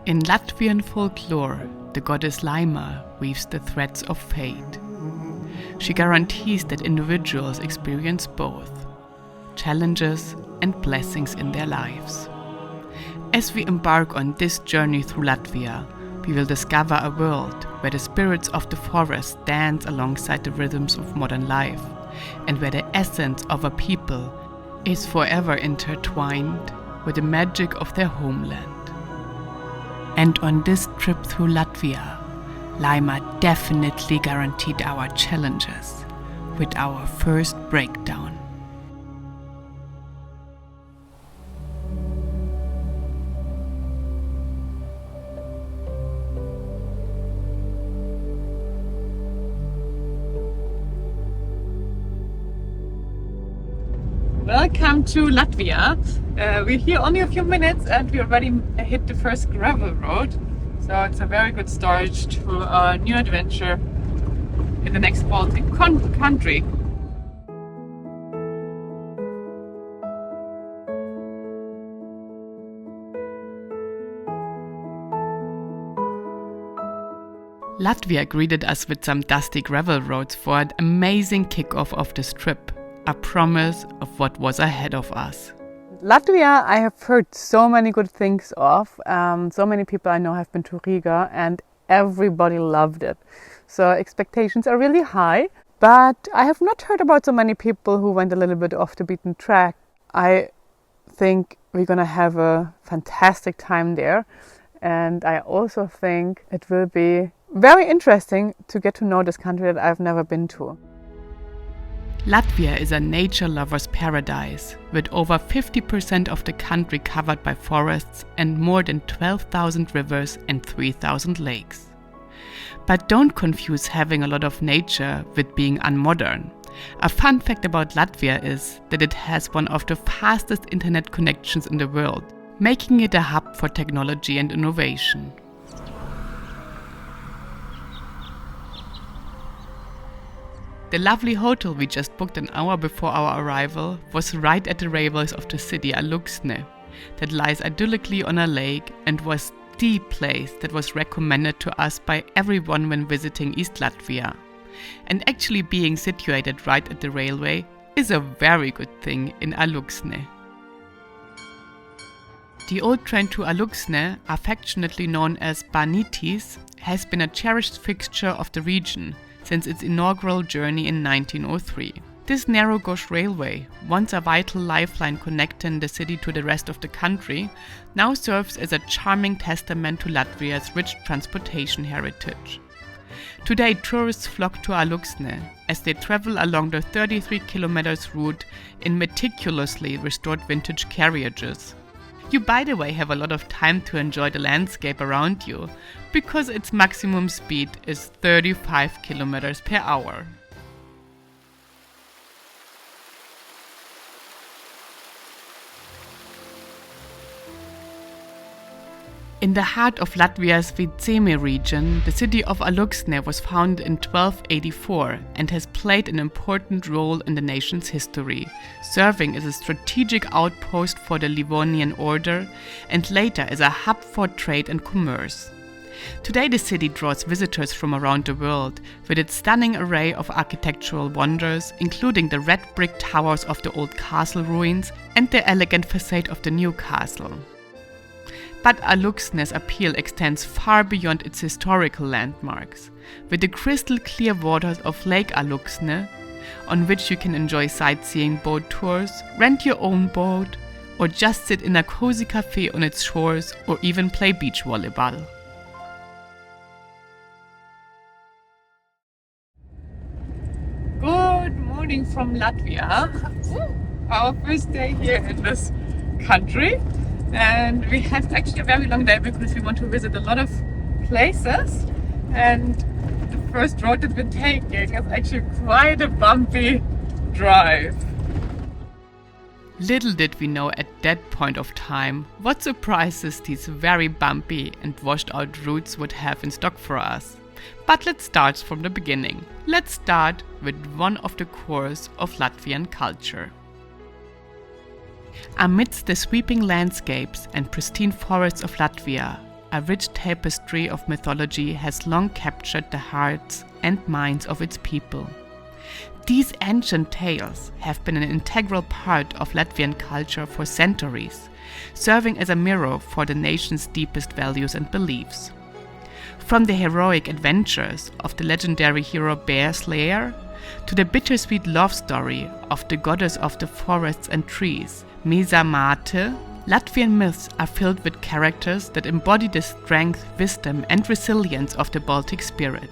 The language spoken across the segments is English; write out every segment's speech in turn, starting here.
In Latvian folklore, the goddess Laima weaves the threads of fate. She guarantees that individuals experience both challenges and blessings in their lives. As we embark on this journey through Latvia, we will discover a world where the spirits of the forest dance alongside the rhythms of modern life, and where the essence of a people is forever intertwined with the magic of their homeland. And on this trip through Latvia, Laima definitely guaranteed our challenges with our first breakdown. Welcome to Latvia. We're here only a few minutes and we already hit the first gravel road. So it's a very good start to a new adventure in the next Baltic country. Latvia greeted us with some dusty gravel roads for an amazing kickoff of this trip. A promise of what was ahead of us. Latvia, I have heard so many good things of. So many people I know have been to Riga and everybody loved it. So expectations are really high, but I have not heard about so many people who went a little bit off the beaten track. I think we're gonna have a fantastic time there. And I also think it will be very interesting to get to know this country that I've never been to. Latvia is a nature lover's paradise, with over 50% of the country covered by forests and more than 12,000 rivers and 3,000 lakes. But don't confuse having a lot of nature with being unmodern. A fun fact about Latvia is that it has one of the fastest internet connections in the world, making it a hub for technology and innovation. The lovely hotel we just booked an hour before our arrival was right at the railways of the city Alūksne, that lies idyllically on a lake and was the place that was recommended to us by everyone when visiting East Latvia. And actually being situated right at the railway is a very good thing in Alūksne. The old train to Alūksne, affectionately known as Bānītis, has been a cherished fixture of the region since its inaugural journey in 1903. This narrow gauge railway, once a vital lifeline connecting the city to the rest of the country, now serves as a charming testament to Latvia's rich transportation heritage. Today, tourists flock to Alūksne as they travel along the 33 kilometers route in meticulously restored vintage carriages. You, by the way, have a lot of time to enjoy the landscape around you, because its maximum speed is 35 kilometers per hour. In the heart of Latvia's Vidzeme region, the city of Alūksne was founded in 1284 and has played an important role in the nation's history, serving as a strategic outpost for the Livonian Order and later as a hub for trade and commerce. Today the city draws visitors from around the world with its stunning array of architectural wonders, including the red brick towers of the old castle ruins and the elegant facade of the new castle. But Alūksne's appeal extends far beyond its historical landmarks, with the crystal clear waters of Lake Alūksne, on which you can enjoy sightseeing boat tours, rent your own boat, or just sit in a cozy cafe on its shores, or even play beach volleyball. Good morning from Latvia. Our first day here in this country. And we had actually a very long day because we want to visit a lot of places. And the first road that we're taking is actually quite a bumpy drive. Little did we know at that point of time what surprises these very bumpy and washed out routes would have in stock for us. But let's start from the beginning. Let's start with one of the cores of Latvian culture. Amidst the sweeping landscapes and pristine forests of Latvia, a rich tapestry of mythology has long captured the hearts and minds of its people. These ancient tales have been an integral part of Latvian culture for centuries, serving as a mirror for the nation's deepest values and beliefs. From the heroic adventures of the legendary hero Bear Slayer to the bittersweet love story of the goddess of the forests and trees, Mesa Mate, Latvian myths are filled with characters that embody the strength, wisdom, and resilience of the Baltic spirit.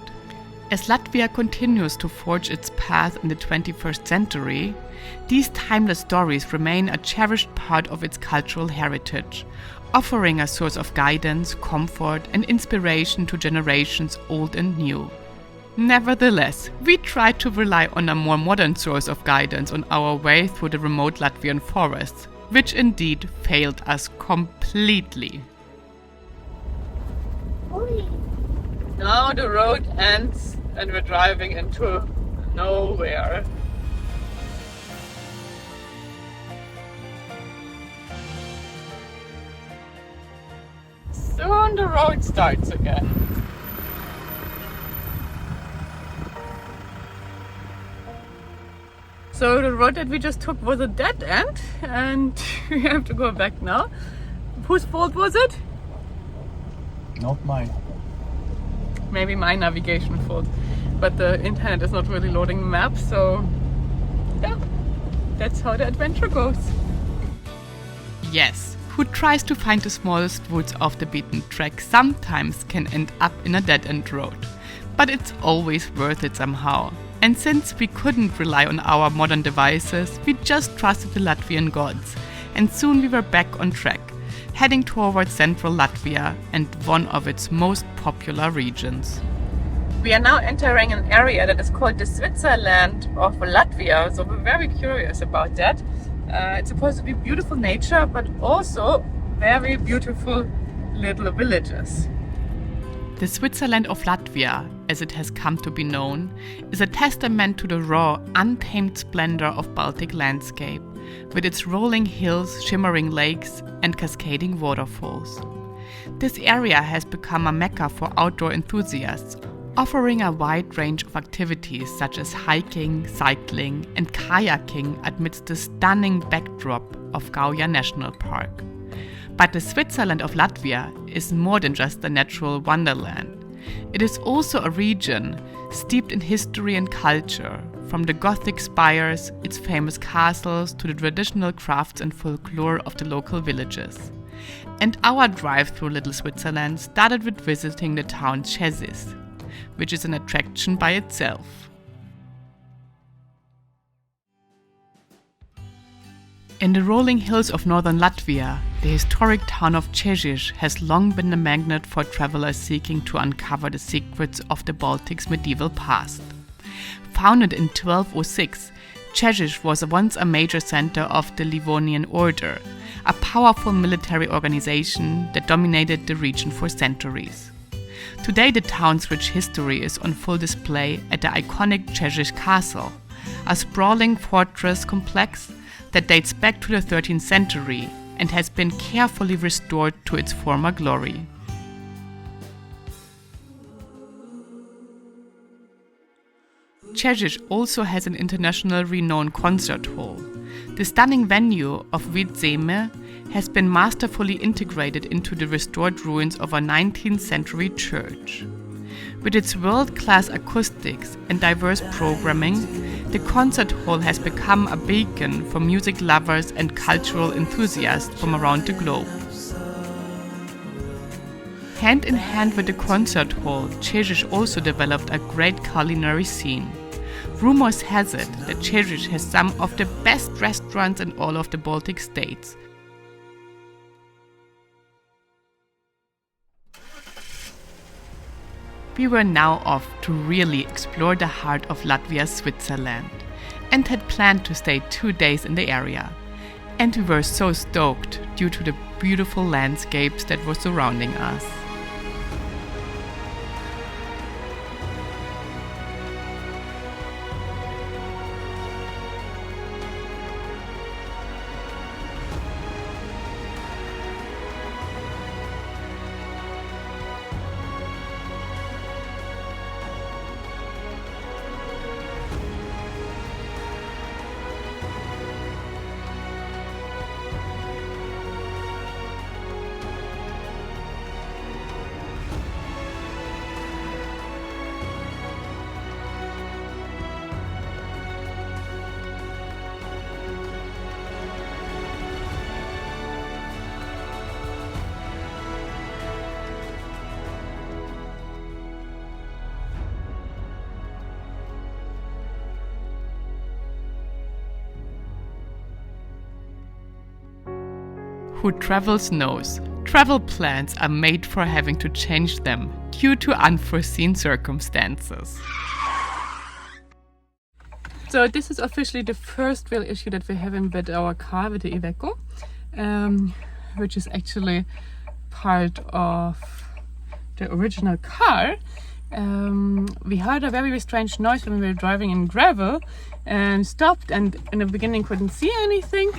As Latvia continues to forge its path in the 21st century, these timeless stories remain a cherished part of its cultural heritage, offering a source of guidance, comfort, and inspiration to generations old and new. Nevertheless, we try to rely on a more modern source of guidance on our way through the remote Latvian forests, which indeed failed us completely. Now the road ends and we're driving into nowhere. Soon the road starts again. So the road that we just took was a dead end and we have to go back now. Whose fault was it? Not mine. Maybe my navigation fault, but the internet is not really loading the map, so yeah, that's how the adventure goes. Yes, who tries to find the smallest woods off the beaten track sometimes can end up in a dead-end road, but it's always worth it somehow. And since we couldn't rely on our modern devices, we just trusted the Latvian gods, and soon we were back on track, heading towards central Latvia and one of its most popular regions. We are now entering an area that is called the Switzerland of Latvia, so we're very curious about that. It's supposed to be beautiful nature, but also very beautiful little villages. The Switzerland of Latvia, as it has come to be known, is a testament to the raw, untamed splendor of Baltic landscape, with its rolling hills, shimmering lakes, and cascading waterfalls. This area has become a mecca for outdoor enthusiasts, offering a wide range of activities such as hiking, cycling, and kayaking amidst the stunning backdrop of Gauja National Park. But the Switzerland of Latvia is more than just a natural wonderland. It is also a region steeped in history and culture, from the Gothic spires, its famous castles, to the traditional crafts and folklore of the local villages. And our drive through Little Switzerland started with visiting the town Cēsis, which is an attraction by itself. In the rolling hills of northern Latvia, the historic town of Cēsis has long been a magnet for travelers seeking to uncover the secrets of the Baltic's medieval past. Founded in 1206, Cēsis was once a major center of the Livonian Order, a powerful military organization that dominated the region for centuries. Today, the town's rich history is on full display at the iconic Cēsis Castle, a sprawling fortress complex that dates back to the 13th century and has been carefully restored to its former glory. Cēsis also has an international renowned concert hall. The stunning venue of Vidzeme has been masterfully integrated into the restored ruins of a 19th century church. With its world-class acoustics and diverse programming, the concert hall has become a beacon for music lovers and cultural enthusiasts from around the globe. Hand in hand with the concert hall, Cēsis also developed a great culinary scene. Rumors has it that Cēsis has some of the best restaurants in all of the Baltic states. We were now off to really explore the heart of Latvia's Switzerland and had planned to stay 2 days in the area. And we were so stoked due to the beautiful landscapes that were surrounding us. Who travels knows. Travel plans are made for having to change them due to unforeseen circumstances. So this is officially the first real issue that we're having with our car, with the Iveco, which is actually part of the original car. We heard a very strange noise when we were driving in gravel and stopped, and in the beginning couldn't see anything,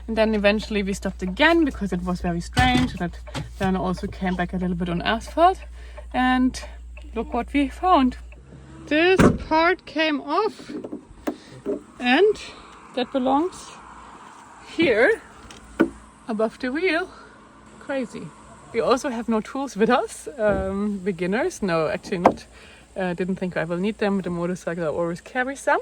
and then eventually we stopped again because it was very strange. That then also came back a little bit on asphalt, and look what we found. This part came off, and that belongs here above the wheel. Crazy. We also have no tools with us, beginners. No, actually not. Didn't think I will need them. With the motorcycle I always carry some.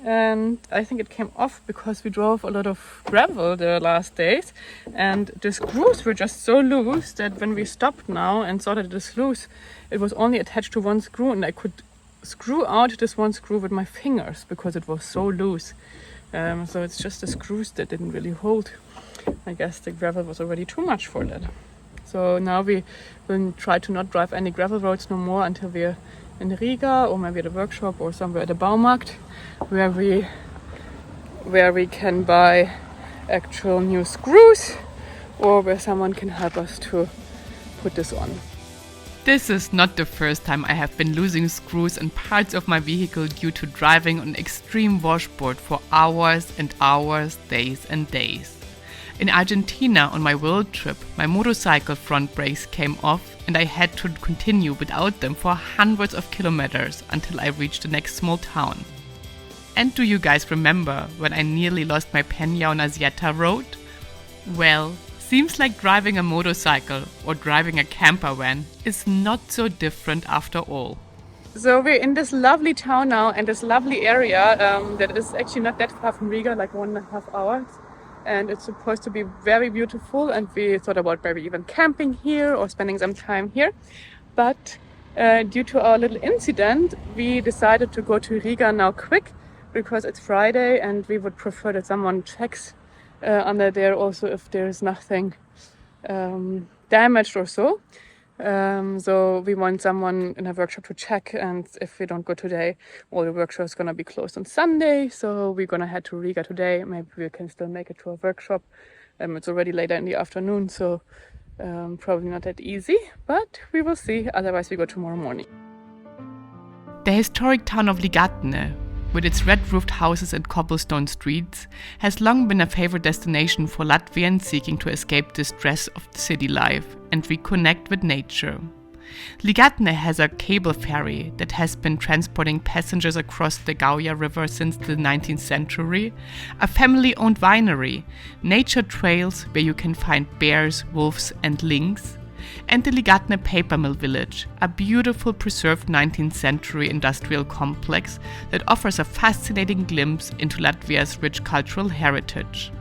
And I think it came off because we drove a lot of gravel the last days, and the screws were just so loose that when we stopped now and saw that it is loose, it was only attached to one screw, and I could screw out this one screw with my fingers because it was so loose. So it's just the screws that didn't really hold. I guess the gravel was already too much for that. So now we will try to not drive any gravel roads no more until we're in Riga, or maybe at a workshop or somewhere at a Baumarkt, where we can buy actual new screws, or where someone can help us to put this on. This is not the first time I have been losing screws and parts of my vehicle due to driving on extreme washboard for hours and hours, days and days. In Argentina on my world trip, my motorcycle front brakes came off and I had to continue without them for hundreds of kilometers until I reached the next small town. And do you guys remember when I nearly lost my Peña on Azieta road? Well, seems like driving a motorcycle or driving a camper van is not so different after all. So we're in this lovely town now, and this lovely area that is actually not that far from Riga, like 1.5 hours. And it's supposed to be very beautiful, and we thought about maybe even camping here or spending some time here. But due to our little incident, we decided to go to Riga now quick, because it's Friday and we would prefer that someone checks under there also if there's nothing damaged or so. So we want someone in a workshop to check, and if we don't go today, all the workshops are going to be closed on Sunday. So we're going to head to Riga today. Maybe we can still make it to a workshop. It's already later in the afternoon, so probably not that easy, but we will see. Otherwise we go tomorrow morning. The historic town of Ligatne, with its red-roofed houses and cobblestone streets, has long been a favorite destination for Latvians seeking to escape the stress of the city life and reconnect with nature. Ligatne has a cable ferry that has been transporting passengers across the Gauja River since the 19th century, a family-owned winery, nature trails where you can find bears, wolves and lynx, and the Ligatne Paper Mill Village, a beautiful preserved 19th century industrial complex that offers a fascinating glimpse into Latvia's rich cultural heritage.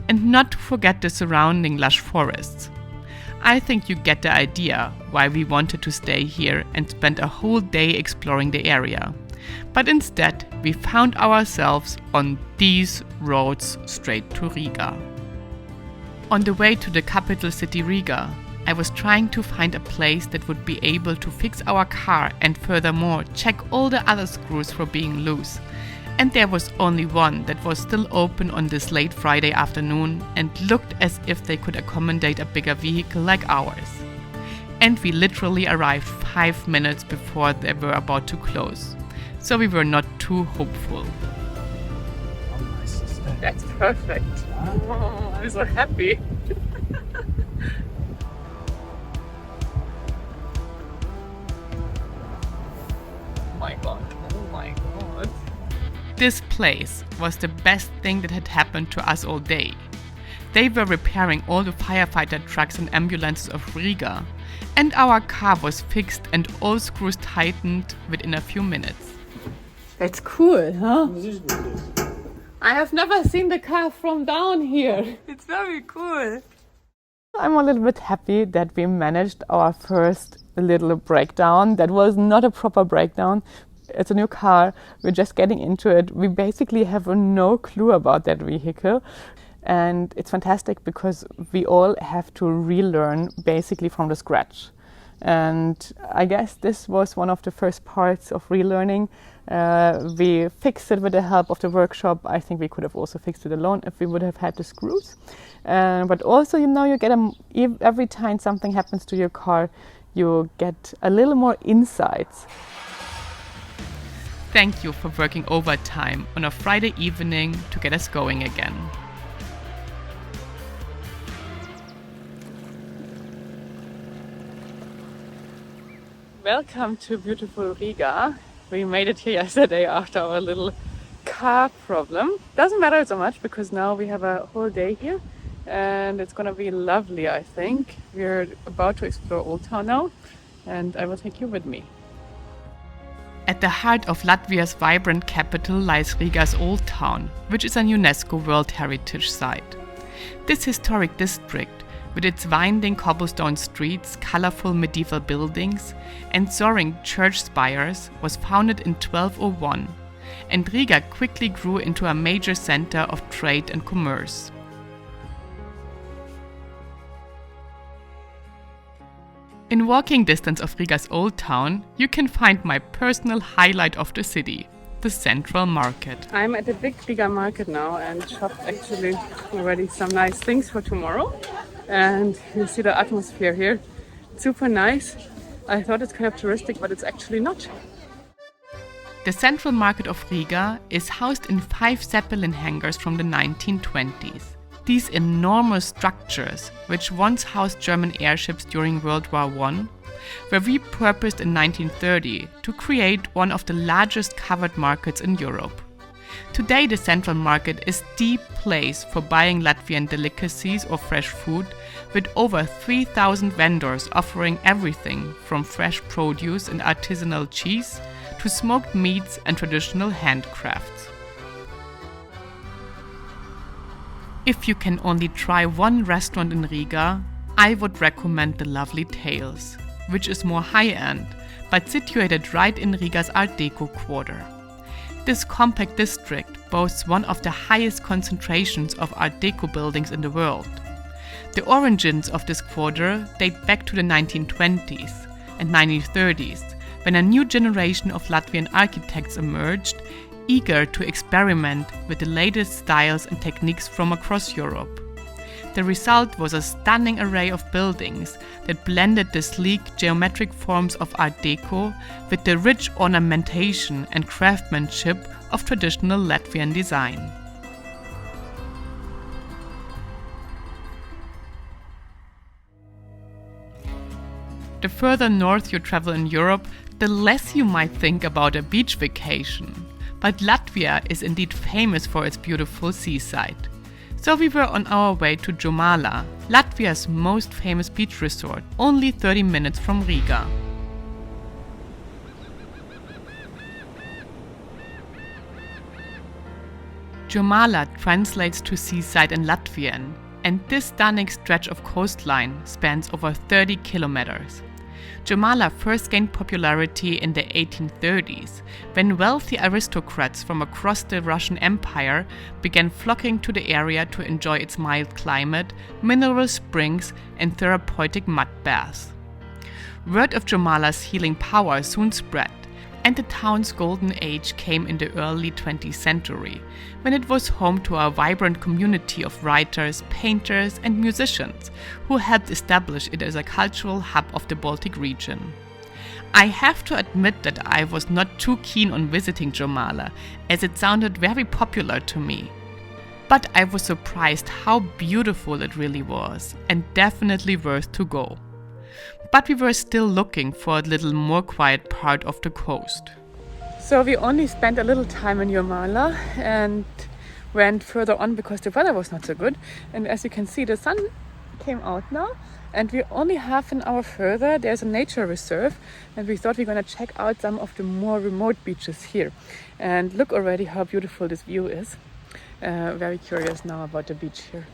And not to forget the surrounding lush forests. I think you get the idea why we wanted to stay here and spend a whole day exploring the area. But instead, we found ourselves on these roads straight to Riga. On the way to the capital city Riga, I was trying to find a place that would be able to fix our car and furthermore check all the other screws for being loose. And there was only one that was still open on this late Friday afternoon and looked as if they could accommodate a bigger vehicle like ours. And we literally arrived 5 minutes before they were about to close. So we were not too hopeful. That's perfect. Oh, I'm so happy. Oh my god. This place was the best thing that had happened to us all day. They were repairing all the firefighter trucks and ambulances of Riga, and our car was fixed and all screws tightened within a few minutes. That's cool, huh? I have never seen the car from down here. It's very cool. I'm a little bit happy that we managed our first little breakdown. That was not a proper breakdown. It's a new car. We're just getting into it. We basically have no clue about that vehicle. And it's fantastic because we all have to relearn basically from the scratch. And I guess this was one of the first parts of relearning. We fixed it with the help of the workshop. I think we could have also fixed it alone if we would have had the screws. But also, you get every time something happens to your car, you get a little more insights. Thank you for working overtime on a Friday evening to get us going again. Welcome to beautiful Riga. We made it here yesterday after our little car problem. Doesn't matter so much because now we have a whole day here and it's gonna be lovely, I think. We're about to explore Old Town now and I will take you with me. At the heart of Latvia's vibrant capital lies Riga's Old Town, which is a UNESCO World Heritage Site. This historic district, with its winding cobblestone streets, colorful medieval buildings, and soaring church spires, was founded in 1201, and Riga quickly grew into a major center of trade and commerce. In walking distance of Riga's Old Town, you can find my personal highlight of the city, the Central Market. I'm at the big Riga market now and shopped actually already some nice things for tomorrow. And you see the atmosphere here. It's super nice. I thought it's kind of touristic, but it's actually not. The Central Market of Riga is housed in 5 Zeppelin hangars from the 1920s. These enormous structures, which once housed German airships during World War I, were repurposed in 1930 to create one of the largest covered markets in Europe. Today, the Central Market is the place for buying Latvian delicacies or fresh food, with over 3,000 vendors offering everything from fresh produce and artisanal cheese to smoked meats and traditional handcrafts. If you can only try one restaurant in Riga, I would recommend the lovely Tales, which is more high-end, but situated right in Riga's Art Deco quarter. This compact district boasts one of the highest concentrations of Art Deco buildings in the world. The origins of this quarter date back to the 1920s and 1930s, when a new generation of Latvian architects emerged, eager to experiment with the latest styles and techniques from across Europe. The result was a stunning array of buildings that blended the sleek geometric forms of Art Deco with the rich ornamentation and craftsmanship of traditional Latvian design. The further north you travel in Europe, the less you might think about a beach vacation. But Latvia is indeed famous for its beautiful seaside. So we were on our way to Jomala, Latvia's most famous beach resort, only 30 minutes from Riga. Jomala translates to seaside in Latvian, and this stunning stretch of coastline spans over 30 kilometers. Jomala first gained popularity in the 1830s, when wealthy aristocrats from across the Russian Empire began flocking to the area to enjoy its mild climate, mineral springs, and therapeutic mud baths. Word of Jomala's healing power soon spread, and the town's golden age came in the early 20th century, when it was home to a vibrant community of writers, painters, and musicians who helped establish it as a cultural hub of the Baltic region. I have to admit that I was not too keen on visiting Jomala, as it sounded very popular to me. But I was surprised how beautiful it really was, and definitely worth to go. But we were still looking for a little more quiet part of the coast. So we only spent a little time in Jomala and went further on because the weather was not so good. And as you can see, the sun came out now, and we're only half an hour further. There's a nature reserve, and we thought we're going to check out some of the more remote beaches here. And look already how beautiful this view is. Very curious now about the beach here.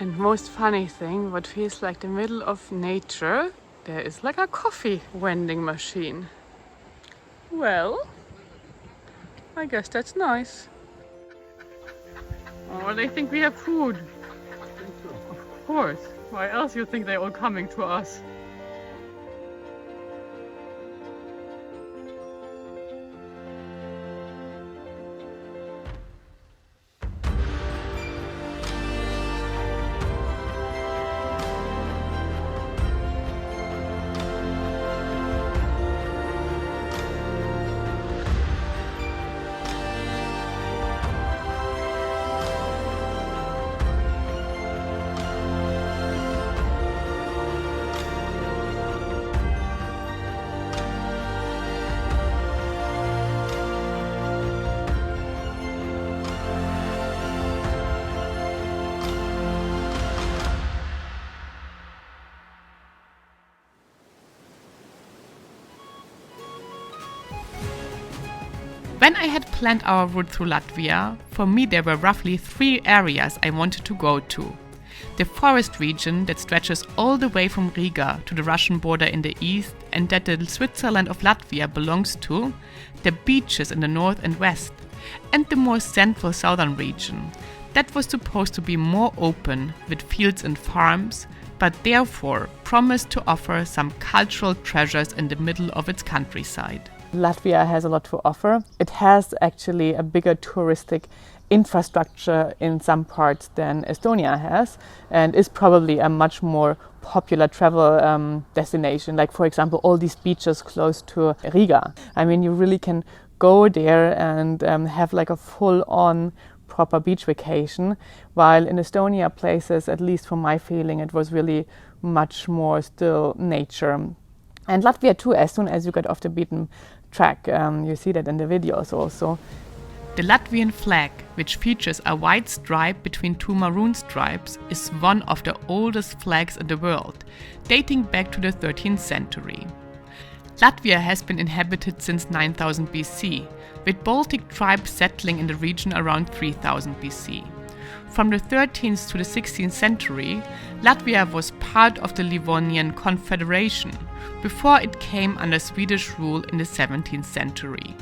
And most funny thing, what feels like the middle of nature, there is like a coffee vending machine. Well, I guess that's nice. Oh, they think we have food. Of course. Why else you think they're all coming to us? When I had planned our route through Latvia, for me there were roughly 3 areas I wanted to go to. The forest region that stretches all the way from Riga to the Russian border in the east and that the Switzerland of Latvia belongs to, the beaches in the north and west, and the more central southern region that was supposed to be more open with fields and farms, but therefore promised to offer some cultural treasures in the middle of its countryside. Latvia has a lot to offer. It has actually a bigger touristic infrastructure in some parts than Estonia has, and is probably a much more popular travel destination. Like, for example, all these beaches close to Riga. I mean, you really can go there and have like a full-on proper beach vacation, while in Estonia places, at least from my feeling, it was really much more still nature. And Latvia too, as soon as you get off the beaten track, you see that in the videos also. The Latvian flag, which features a white stripe between 2 maroon stripes, is one of the oldest flags in the world, dating back to the 13th century. Latvia has been inhabited since 9000 BC, with Baltic tribes settling in the region around 3000 BC. From the 13th to the 16th century, Latvia was part of the Livonian Confederation, before it came under Swedish rule in the 17th century.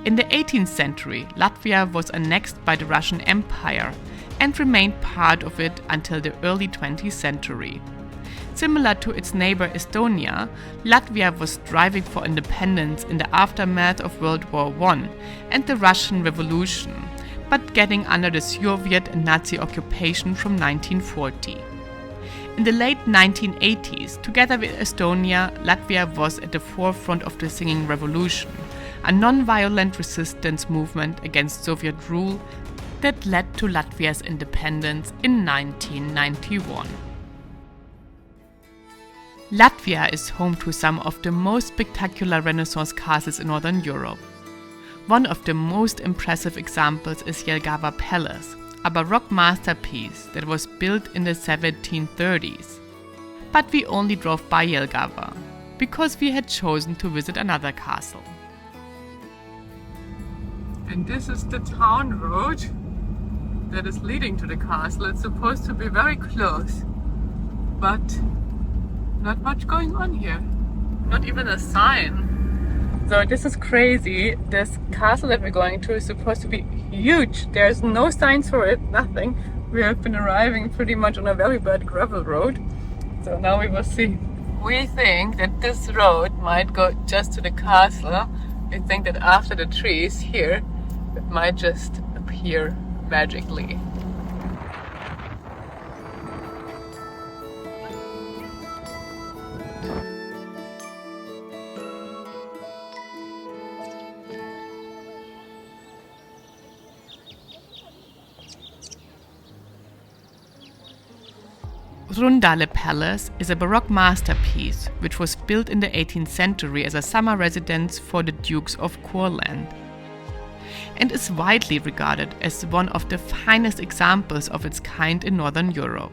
In the 18th century, Latvia was annexed by the Russian Empire and remained part of it until the early 20th century. Similar to its neighbor Estonia, Latvia was striving for independence in the aftermath of World War I and the Russian Revolution, but getting under the Soviet and Nazi occupation from 1940. In the late 1980s, together with Estonia, Latvia was at the forefront of the Singing Revolution, a non-violent resistance movement against Soviet rule that led to Latvia's independence in 1991. Latvia is home to some of the most spectacular Renaissance castles in Northern Europe. One of the most impressive examples is Jelgava Palace, a Baroque masterpiece that was built in the 1730s. But we only drove by Jelgava, because we had chosen to visit another castle. And this is the town road that is leading to the castle. It's supposed to be very close, but not much going on here. Not even a sign. So this is crazy. This castle that we're going to is supposed to be huge. There's no signs for it, nothing. We have been arriving pretty much on a very bad gravel road. So now we will see. We think that this road might go just to the castle. We think that after the trees here, it might just appear magically. Rundale Palace is a Baroque masterpiece which was built in the 18th century as a summer residence for the Dukes of Courland, and is widely regarded as one of the finest examples of its kind in Northern Europe.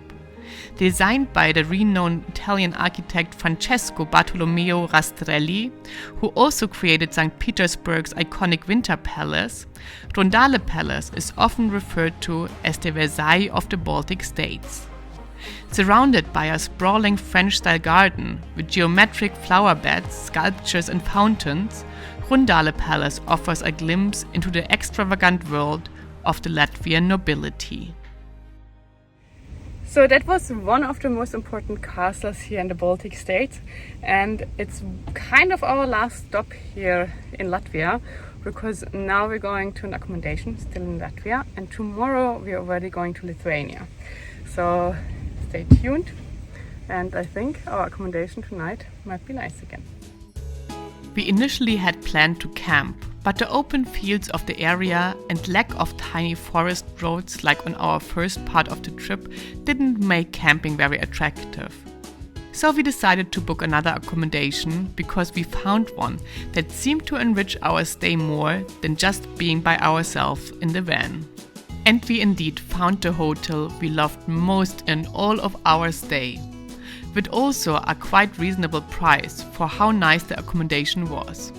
Designed by the renowned Italian architect Francesco Bartolomeo Rastrelli, who also created St. Petersburg's iconic Winter Palace, Rundale Palace is often referred to as the Versailles of the Baltic states. Surrounded by a sprawling French-style garden with geometric flower beds, sculptures and fountains, Rundale Palace offers a glimpse into the extravagant world of the Latvian nobility. So that was one of the most important castles here in the Baltic states, and it's kind of our last stop here in Latvia, because now we're going to an accommodation still in Latvia, and tomorrow we're already going to Lithuania. So stay tuned, and I think our accommodation tonight might be nice again. We initially had planned to camp, but the open fields of the area and lack of tiny forest roads like on our first part of the trip didn't make camping very attractive. So we decided to book another accommodation because we found one that seemed to enrich our stay more than just being by ourselves in the van. And we indeed found the hotel we loved most in all of our stay, with also a quite reasonable price for how nice the accommodation was.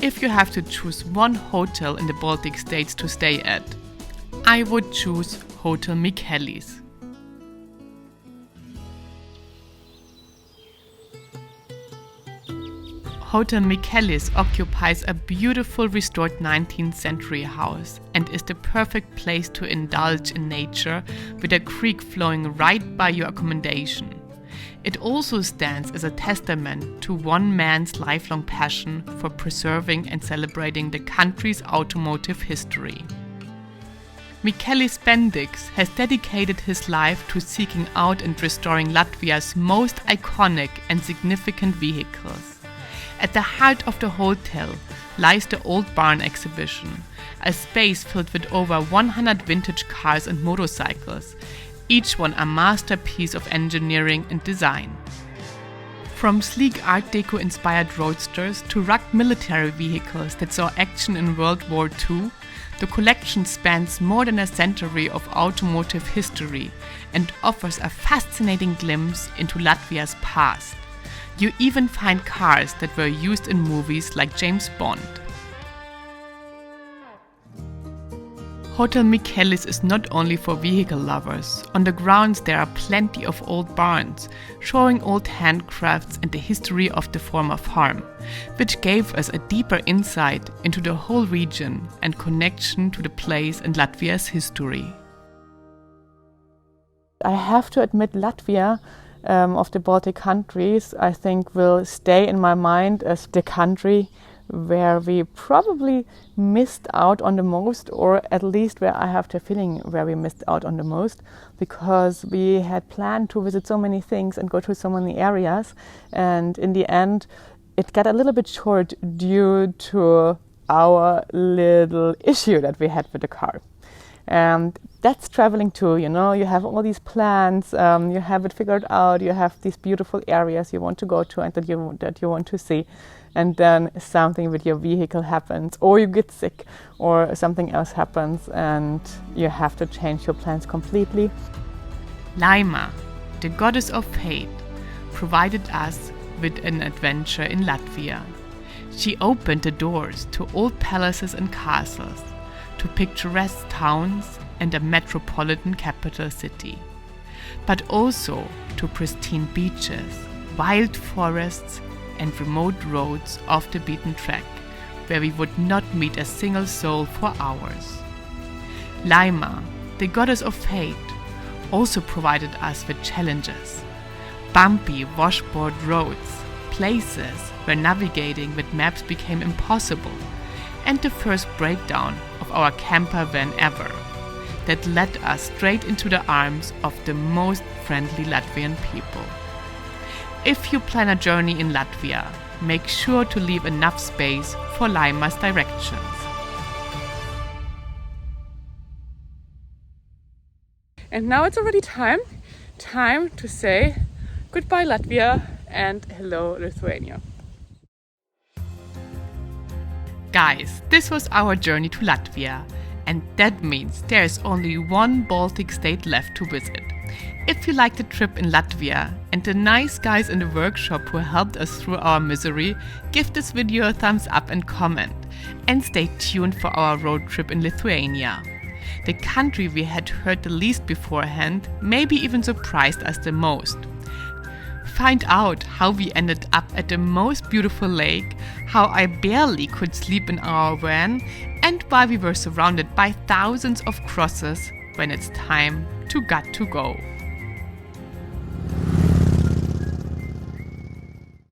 If you have to choose one hotel in the Baltic states to stay at, I would choose Hotel Michaelis. Hotel Michaelis occupies a beautiful restored 19th century house and is the perfect place to indulge in nature with a creek flowing right by your accommodation. It also stands as a testament to one man's lifelong passion for preserving and celebrating the country's automotive history. Michaelis Bendix has dedicated his life to seeking out and restoring Latvia's most iconic and significant vehicles. At the heart of the hotel lies the Old Barn exhibition, a space filled with over 100 vintage cars and motorcycles, each one a masterpiece of engineering and design. From sleek Art Deco inspired roadsters to rugged military vehicles that saw action in World War II, the collection spans more than a century of automotive history and offers a fascinating glimpse into Latvia's past. You even find cars that were used in movies like James Bond. Hotel Michaelis is not only for vehicle lovers. On the grounds there are plenty of old barns, showing old handcrafts and the history of the former farm, which gave us a deeper insight into the whole region and connection to the place and Latvia's history. I have to admit, Latvia of the Baltic countries, I think, will stay in my mind as the country where we probably missed out on the most, or at least where I have the feeling where we missed out on the most, because we had planned to visit so many things and go to so many areas, and in the end it got a little bit short due to our little issue that we had with the car. And that's traveling too, you know, you have all these plans, you have it figured out, you have these beautiful areas you want to go to and that you want to see, and then something with your vehicle happens, or you get sick, or something else happens, and you have to change your plans completely. Laima, the goddess of fate, provided us with an adventure in Latvia. She opened the doors to old palaces and castles, to picturesque towns and a metropolitan capital city, but also to pristine beaches, wild forests, and remote roads off the beaten track, where we would not meet a single soul for hours. Laima, the goddess of fate, also provided us with challenges. Bumpy washboard roads, places where navigating with maps became impossible, and the first breakdown of our camper van ever, that led us straight into the arms of the most friendly Latvian people. If you plan a journey in Latvia, make sure to leave enough space for Laima's directions. And now it's already time to say goodbye Latvia and hello Lithuania. Guys, this was our journey to Latvia, and that means there is only one Baltic state left to visit. If you liked the trip in Latvia and the nice guys in the workshop who helped us through our misery, give this video a thumbs up and comment, and stay tuned for our road trip in Lithuania. the country we had heard the least beforehand, maybe even surprised us the most. Find out how we ended up at the most beautiful lake, how I barely could sleep in our van, and why we were surrounded by thousands of crosses when it's time to got to go.